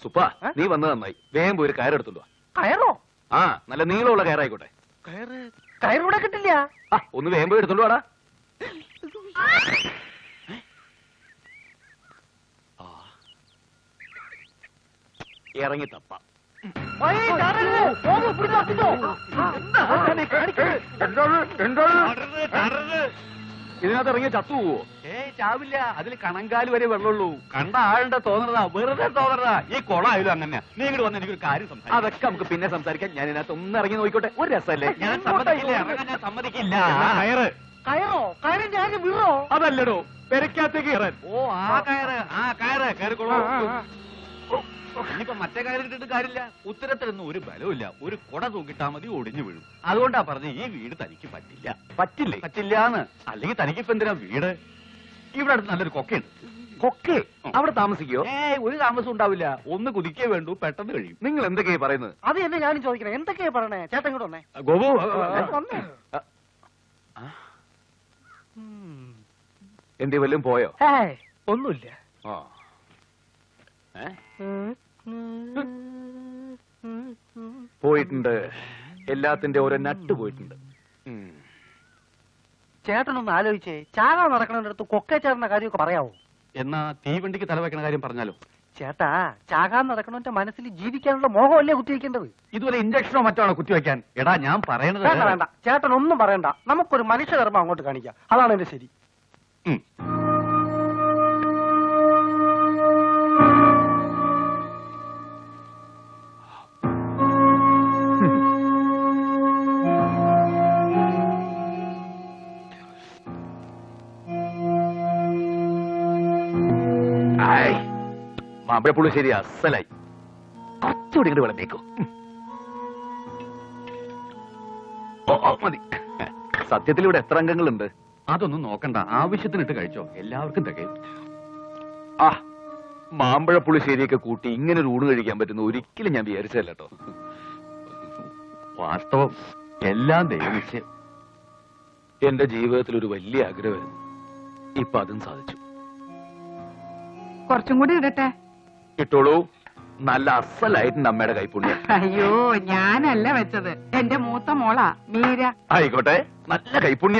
സുപ്പ നീ വന്നത് നന്നായി. വേഗം പോയി ഒരു കയറെടുത്തുണ്ടോ. കയറോ? ആ, നല്ല നീളമുള്ള കയറായിക്കോട്ടെ. കയറൂടെ കിട്ടില്ല. ആ, ഒന്ന് വേഗം പോയി എടുത്തോണ്ട് വാടാ. ഇറങ്ങി തപ്പ. ഇതിനകത്ത് ഇറങ്ങിയ ചത്തു പോവോ? ചാവില്ല. അതിൽ കണങ്കാല് വരെ വെള്ളമുള്ളൂ. കണ്ട ആളുടെ തോന്നണതാ, വെറുതെ തോന്നണതാ. ഈ കുളമായാലും അങ്ങനെ. നീ ഇങ്ങോട്ട് വന്ന് എനിക്കൊരു കാര്യം സംസാരിക്കാം. അതൊക്കെ നമുക്ക് പിന്നെ സംസാരിക്കാം. ഞാൻ ഇതിനകത്ത് ഒന്ന് ഇറങ്ങി നോക്കിക്കോട്ടെ. ഒരു രസമല്ലേ? ഞാൻ സമ്മതിക്കില്ല, ഇറങ്ങാൻ ഞാൻ സമ്മതിക്കില്ല. കയറ്. കയറോ? കയറിന്റെ ആരും വീറോ? അതല്ലടോ, പെരക്കകത്തേക്ക് കയറാൻ. ഓ, ആ കയറ്. ആ കയറ് കയറിക്കോളൂ. ഇനിയിപ്പോ മറ്റേ കയറി ഇട്ടിട്ട് കാര്യമില്ല. ഉത്തരത്തിലൊന്നും ഒരു ബലമില്ല. ഒരു കുട തൂക്കിട്ടാ മതി, ഒടിഞ്ഞു വീഴും. അതുകൊണ്ടാ പറഞ്ഞ ഈ വീട് തനിക്ക് പറ്റില്ല. പറ്റില്ലേ? പറ്റില്ലാന്ന്. അല്ലെങ്കിൽ തനിക്കിപ്പോ എന്തിനാ വീട്? ഇവിടെ അടുത്ത് നല്ലൊരു കൊക്കയുണ്ട്. കൊക്കെ അവിടെ താമസിക്കോ? ഒരു താമസം ഉണ്ടാവില്ല. ഒന്ന് കുതിക്കേ വേണ്ടു, പെട്ടെന്ന് കഴിയും. നിങ്ങൾ എന്തൊക്കെയാ പറയുന്നത്? അത് തന്നെ ഞാനും ചോദിക്കണേ. എന്തൊക്കെയാ പറയണേ? ചേട്ടൻ ഇങ്ങോട്ട് വന്നേ. ഗോപു, വന്നേ. എന്തേ വല്ലതും പോയോ? ഒന്നുമില്ല. ആ, പോയിട്ടുണ്ട്. എല്ലാത്തിന്റെ ഓരോ നട്ട് പോയിട്ടുണ്ട്. ചേട്ടനൊന്ന് ആലോചിച്ചേ. ചാകാൻ നടക്കണടുത്ത് കൊക്കെ ചേർന്ന കാര്യമൊക്കെ പറയാവോ? എന്നാ തീവണ്ടിക്ക് തലവെക്കണ കാര്യം പറഞ്ഞാലോ? ചേട്ടാ, ചാകാൻ നടക്കണവന്റെ മനസ്സിൽ ജീവിക്കാനുള്ള മോഹമല്ലേ കുത്തിവെക്കേണ്ടത്? ഇതുപോലെ ഇഞ്ചക്ഷനോ മറ്റാണോ കുത്തിവെക്കാൻ? എടാ, ഞാൻ പറയണത് വേണ്ട വേണ്ട, ചേട്ടൻ ഒന്നും പറയണ്ട. നമുക്കൊരു മനുഷ്യധർമ്മം അങ്ങോട്ട് കാണിക്കാം. അതാണ് എന്റെ ശരി. മാമ്പഴപ്പുള്ളി ശരി അസലായി. കുറച്ചുകൂടി ഇങ്ങോട്ട് വിളമ്പേക്കോ. മതി. സത്യത്തിൽ ഇവിടെ എത്ര അംഗങ്ങളുണ്ട്? അതൊന്നും നോക്കണ്ട, ആവശ്യത്തിനിട്ട് കഴിച്ചോ. എല്ലാവർക്കും തികയും. ആ, മാമ്പഴപ്പുളിശ്ശേരിയൊക്കെ കൂട്ടി ഇങ്ങനെ ഒരു ഊണ് കഴിക്കാൻ പറ്റുന്ന ഒരിക്കലും ഞാൻ വിചാരിച്ചല്ല കേട്ടോ. വാസ്തവം എല്ലാം ദൈവനിശ്ചയം. എന്റെ ജീവിതത്തിൽ ഒരു വലിയ ആഗ്രഹമായിരുന്നു. ഇപ്പൊ അതും സാധിച്ചു. കുറച്ചും കൂടി ഇടട്ടെ. ഇട്ടോളൂ. നല്ല അസലായിട്ടുണ്ട് അമ്മയുടെ കൈപ്പുണ്യം. അയ്യോ, ഞാനല്ല വെച്ചത്. എന്റെ മൂത്ത മോളാ മീര. ആയിക്കോട്ടെ, നല്ല കൈപ്പുണ്യം.